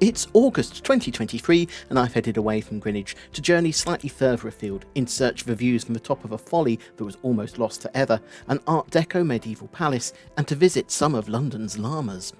It's August 2023 and I've headed away from Greenwich to journey slightly further afield in search of views from the top of a Folly that was almost lost forever, an Art Deco medieval palace, and to visit some of London's Llamas.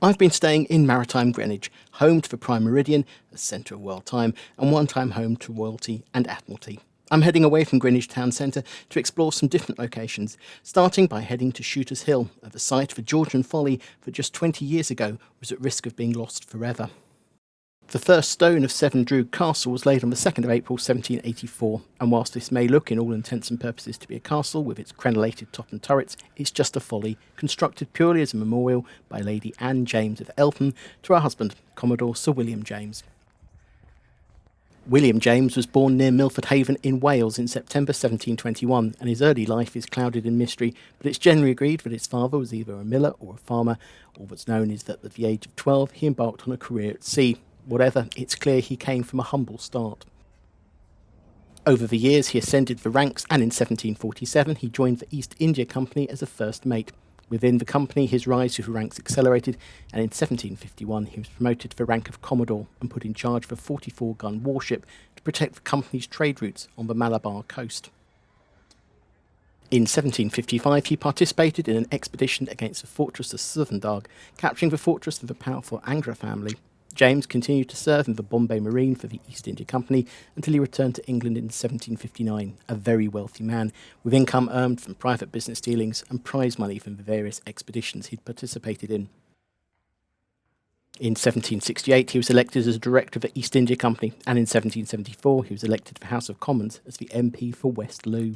I've been staying in maritime Greenwich, home to the Prime Meridian, the centre of world time, and one time home to royalty and admiralty. I'm heading away from Greenwich town centre to explore some different locations, starting by heading to Shooter's Hill, at the site for Georgian Folly that just 20 years ago was at risk of being lost forever. The first stone of Severndroog Castle was laid on the 2nd of April 1784, and whilst this may look in all intents and purposes to be a castle with its crenellated top and turrets, it's just a folly, constructed purely as a memorial by Lady Anne James of Eltham to her husband, Commodore Sir William James. William James was born near Milford Haven in Wales in September 1721, and his early life is clouded in mystery, but it's generally agreed that his father was either a miller or a farmer. All that's known is that at the age of 12 he embarked on a career at sea. Whatever, it's clear he came from a humble start. Over the years he ascended the ranks, and in 1747 he joined the East India Company as a first mate. Within the company his rise through the ranks accelerated, and in 1751 he was promoted to the rank of Commodore and put in charge of a 44-gun warship to protect the company's trade routes on the Malabar coast. In 1755 he participated in an expedition against the fortress of Severndroog, capturing the fortress of the powerful Angra family. James continued to serve in the Bombay Marine for the East India Company until he returned to England in 1759, a very wealthy man, with income earned from private business dealings and prize money from the various expeditions he'd participated in. In 1768 he was elected as director of the East India Company, and in 1774 he was elected to the House of Commons as the MP for West Loo.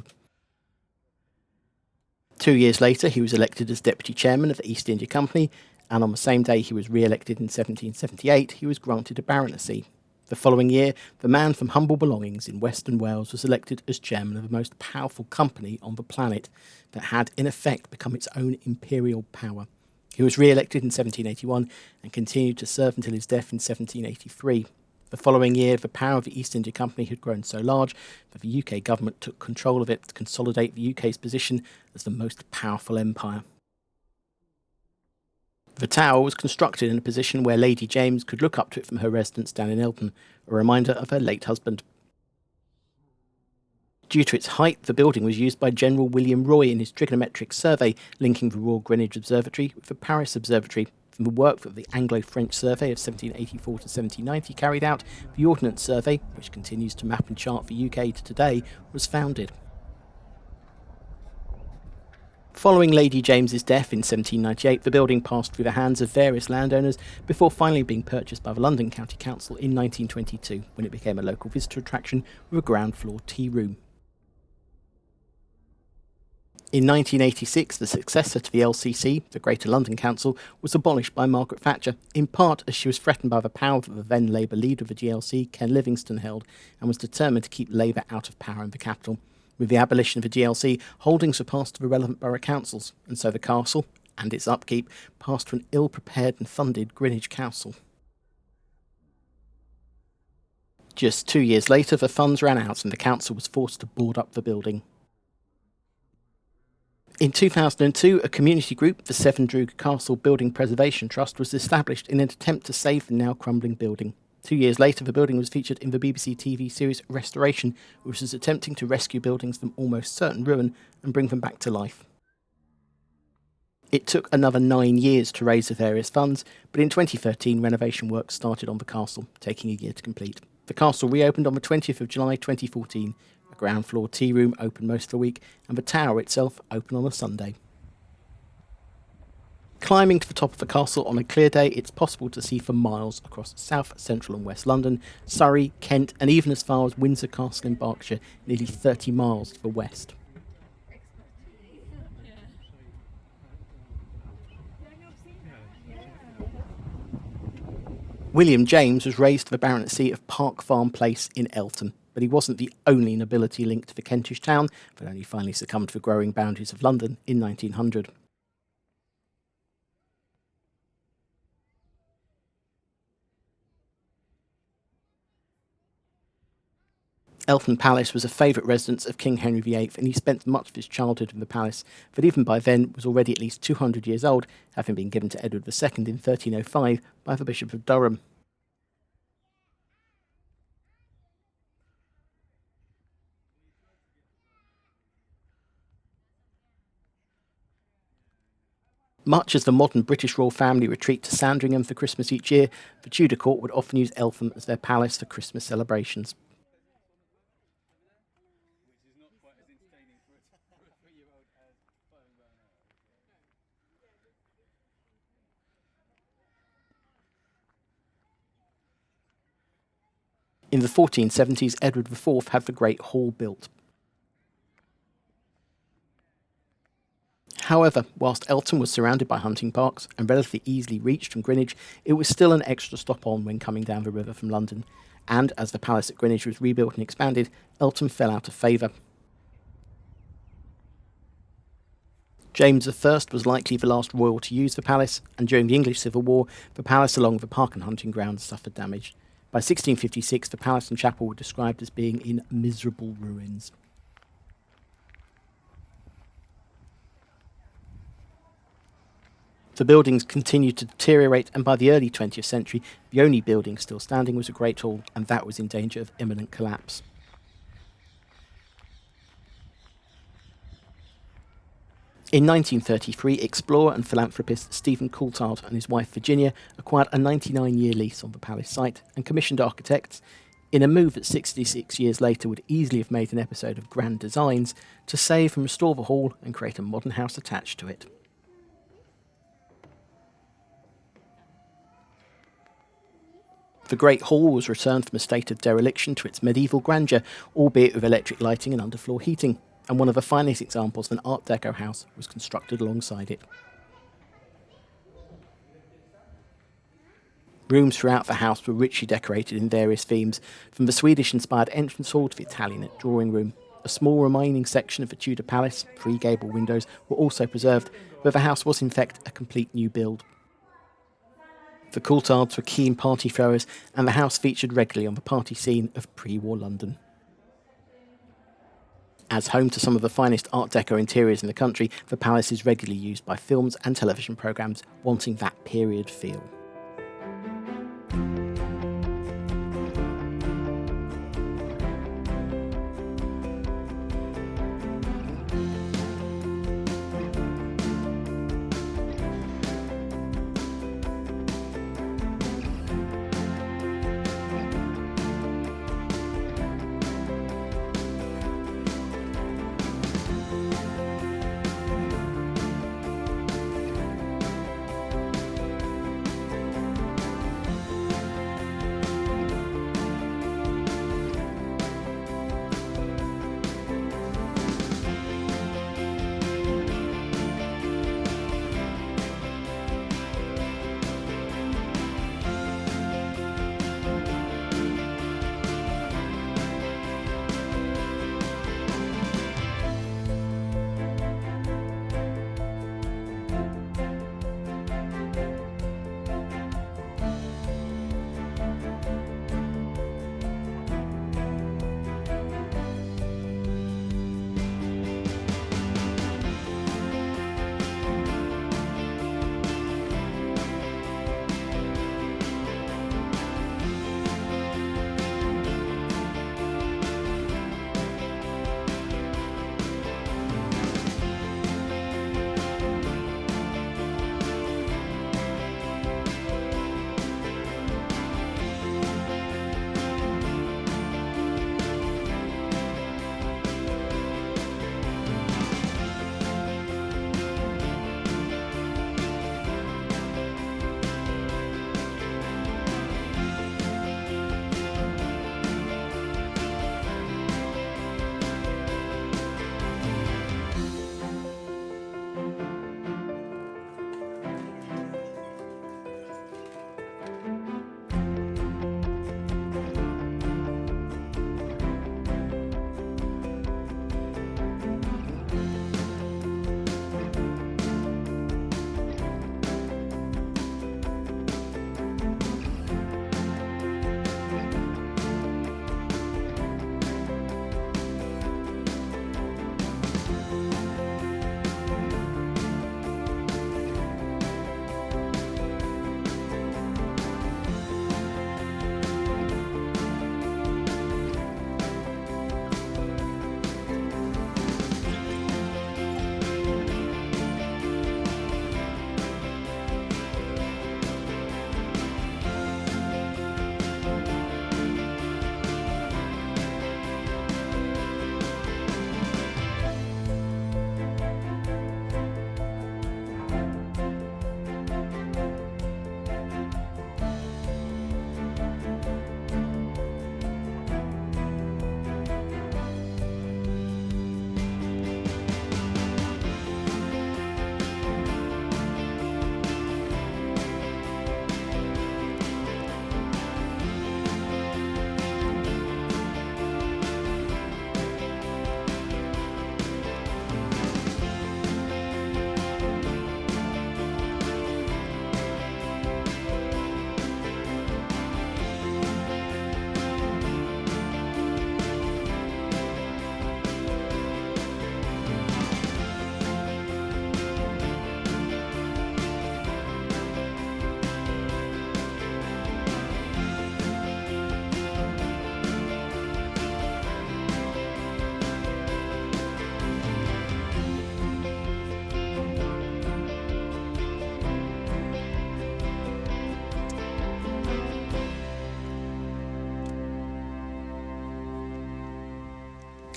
2 years later he was elected as deputy chairman of the East India Company, and on the same day he was re-elected in 1778, he was granted a baronetcy. The following year, the man from humble belongings in Western Wales was elected as chairman of the most powerful company on the planet that had, in effect, become its own imperial power. He was re-elected in 1781 and continued to serve until his death in 1783. The following year, the power of the East India Company had grown so large that the UK government took control of it to consolidate the UK's position as the most powerful empire. The tower was constructed in a position where Lady James could look up to it from her residence down in Eltham, a reminder of her late husband. Due to its height, the building was used by General William Roy in his trigonometric survey linking the Royal Greenwich Observatory with the Paris Observatory. From the work that the Anglo-French Survey of 1784 to 1790 carried out, the Ordnance Survey, which continues to map and chart the UK to today, was founded. Following Lady James's death in 1798, the building passed through the hands of various landowners before finally being purchased by the London County Council in 1922, when it became a local visitor attraction with a ground floor tea room. In 1986, the successor to the LCC, the Greater London Council, was abolished by Margaret Thatcher, in part as she was threatened by the power that the then Labour leader of the GLC, Ken Livingstone, held, and was determined to keep Labour out of power in the capital. With the abolition of the GLC, holdings were passed to the relevant borough councils, and so the castle, and its upkeep, passed to an ill-prepared and funded Greenwich Council. Just 2 years later, the funds ran out and the council was forced to board up the building. In 2002, a community group, the Severndroog Castle Building Preservation Trust, was established in an attempt to save the now crumbling building. 2 years later, the building was featured in the BBC TV series Restoration, which was attempting to rescue buildings from almost certain ruin and bring them back to life. It took another 9 years to raise the various funds, but in 2013 renovation work started on the castle, taking a year to complete. The castle reopened on the 20th of July 2014, a ground floor tea room open most of the week, and the tower itself open on a Sunday. Climbing to the top of the castle on a clear day, it's possible to see for miles across south, central and west London, Surrey, Kent and even as far as Windsor Castle in Berkshire, nearly 30 miles to the west. William James was raised to the baronetcy of Park Farm Place in Eltham. but he wasn't the only nobility linked to the Kentish town, but only finally succumbed to the growing boundaries of London in 1900. Eltham Palace was a favourite residence of King Henry VIII, and he spent much of his childhood in the palace, but even by then was already at least 200 years old, having been given to Edward II in 1305 by the Bishop of Durham. Much as the modern British royal family retreat to Sandringham for Christmas each year, the Tudor court would often use Eltham as their palace for Christmas celebrations. In the 1470s, Edward IV had the Great Hall built. However, whilst Eltham was surrounded by hunting parks and relatively easily reached from Greenwich, it was still an extra stop on when coming down the river from London, and as the palace at Greenwich was rebuilt and expanded, Eltham fell out of favour. James I was likely the last royal to use the palace, and during the English Civil War, the palace along with the park and hunting grounds suffered damage. By 1656, the palace and chapel were described as being in miserable ruins. The buildings continued to deteriorate, and by the early 20th century, the only building still standing was a Great Hall, and that was in danger of imminent collapse. In 1933, explorer and philanthropist Stephen Coulthard and his wife Virginia acquired a 99-year lease on the palace site and commissioned architects, in a move that 66 years later would easily have made an episode of Grand Designs, to save and restore the hall and create a modern house attached to it. The Great Hall was returned from a state of dereliction to its medieval grandeur, albeit with electric lighting and underfloor heating, and one of the finest examples of an Art Deco house was constructed alongside it. Rooms throughout the house were richly decorated in various themes, from the Swedish-inspired entrance hall to the Italian drawing room. A small remaining section of the Tudor palace, 3 gable windows, were also preserved, but the house was in fact a complete new build. The Coulthards were keen party throwers, and the house featured regularly on the party scene of pre-war London. As home to some of the finest Art Deco interiors in the country, the palace is regularly used by films and television programmes wanting that period feel.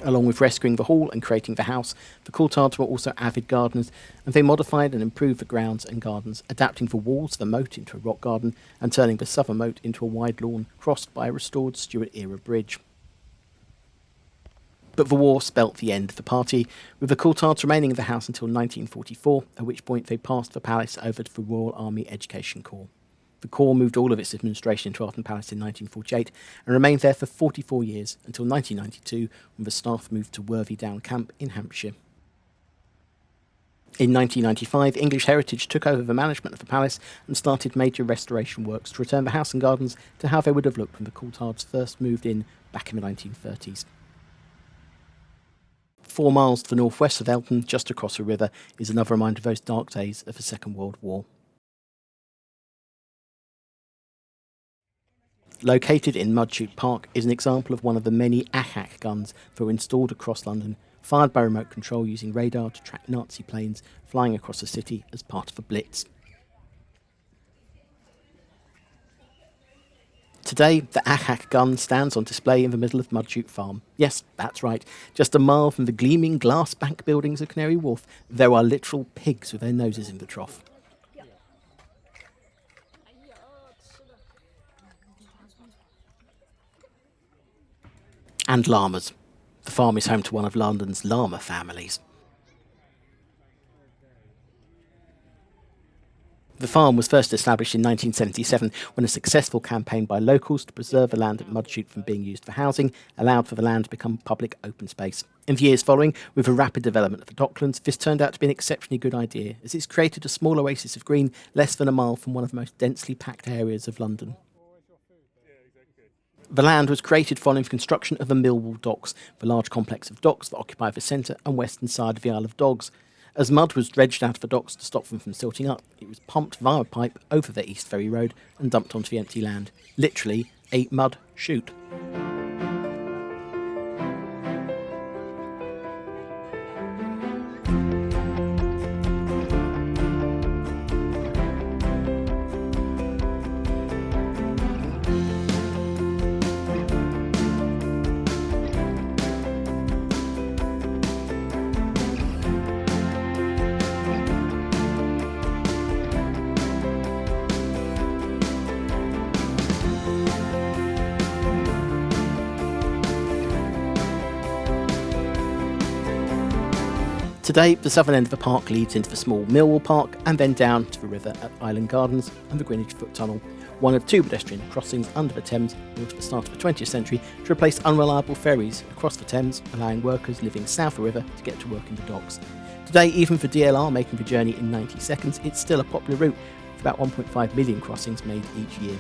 Along with rescuing the hall and creating the house, the Coulthards were also avid gardeners, and they modified and improved the grounds and gardens, adapting the walls of the moat into a rock garden and turning the southern moat into a wide lawn crossed by a restored Stuart-era bridge. But the war spelt the end of the party, with the Coulthards remaining in the house until 1944, at which point they passed the palace over to the Royal Army Education Corps. The Corps moved all of its administration to Eltham Palace in 1948 and remained there for 44 years, until 1992, when the staff moved to Worthy Down Camp in Hampshire. In 1995, English Heritage took over the management of the palace and started major restoration works to return the house and gardens to how they would have looked when the Coulthards first moved in back in the 1930s. 4 miles to the northwest of Eltham, just across a river, is another reminder of those dark days of the Second World War. Located in Mudchute Park is an example of one of the many AHAC guns that were installed across London, fired by remote control using radar to track Nazi planes flying across the city as part of a blitz. Today, the AHAC gun stands on display in the middle of Mudchute Farm. Yes, that's right. Just a mile from the gleaming glass bank buildings of Canary Wharf, there are literal pigs with their noses in the trough. And llamas. The farm is home to one of London's llama families. The farm was first established in 1977 when a successful campaign by locals to preserve the land at Mudchute from being used for housing allowed for the land to become public open space. In the years following, with the rapid development of the Docklands, this turned out to be an exceptionally good idea, as it's created a small oasis of green less than a mile from one of the most densely packed areas of London. The land was created following the construction of the Millwall Docks, the large complex of docks that occupy the centre and western side of the Isle of Dogs. As mud was dredged out of the docks to stop them from silting up, it was pumped via a pipe over the East Ferry Road and dumped onto the empty land. Literally, a mud chute. Today, the southern end of the park leads into the small Millwall Park and then down to the river at Island Gardens and the Greenwich Foot Tunnel, one of 2 pedestrian crossings under the Thames built at the start of the 20th century to replace unreliable ferries across the Thames, allowing workers living south of the river to get to work in the docks. Today, even for DLR making the journey in 90 seconds, it's still a popular route, with about 1.5 million crossings made each year.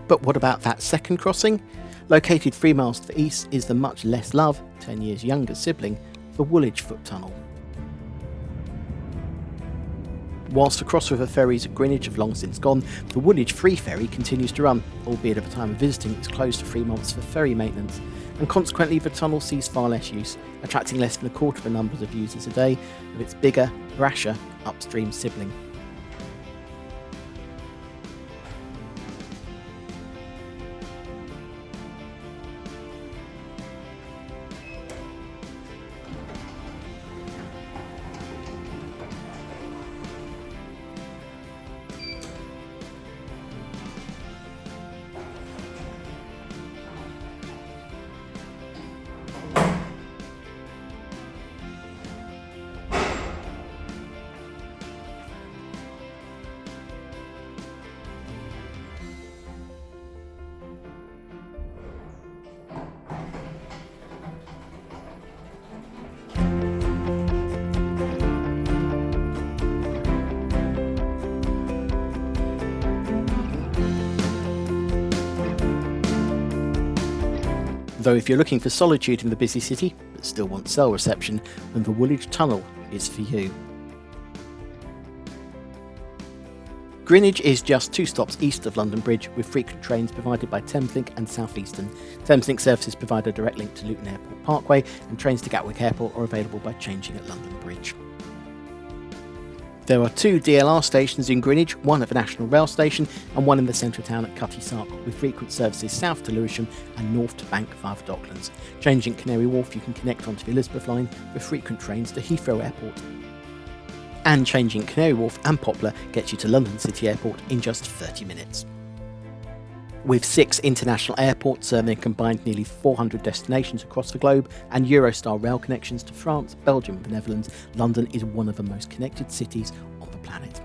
But what about that second crossing? Located 3 miles to the east is the much less loved, 10 years younger sibling, the Woolwich Foot Tunnel. Whilst the cross-river ferries at Greenwich have long since gone, the Woolwich Free Ferry continues to run, albeit at the time of visiting it's closed for 3 months for ferry maintenance, and consequently the tunnel sees far less use, attracting less than a quarter of the numbers of users a day of its bigger, brasher, upstream sibling. Though if you're looking for solitude in the busy city, but still want cell reception, then the Woolwich Tunnel is for you. Greenwich is just 2 stops east of London Bridge, with frequent trains provided by Thameslink and South Eastern. Thameslink services provide a direct link to Luton Airport Parkway, and trains to Gatwick Airport are available by changing at London Bridge. There are 2 DLR stations in Greenwich, one at the National Rail Station and one in the centre of town at Cutty Sark, with frequent services south to Lewisham and north to Bank via the Docklands. Changing at Canary Wharf, you can connect onto the Elizabeth line with frequent trains to Heathrow Airport. And changing at Canary Wharf and Poplar gets you to London City Airport in just 30 minutes. With 6 international airports serving a combined nearly 400 destinations across the globe and Eurostar rail connections to France, Belgium and the Netherlands, London is one of the most connected cities on the planet.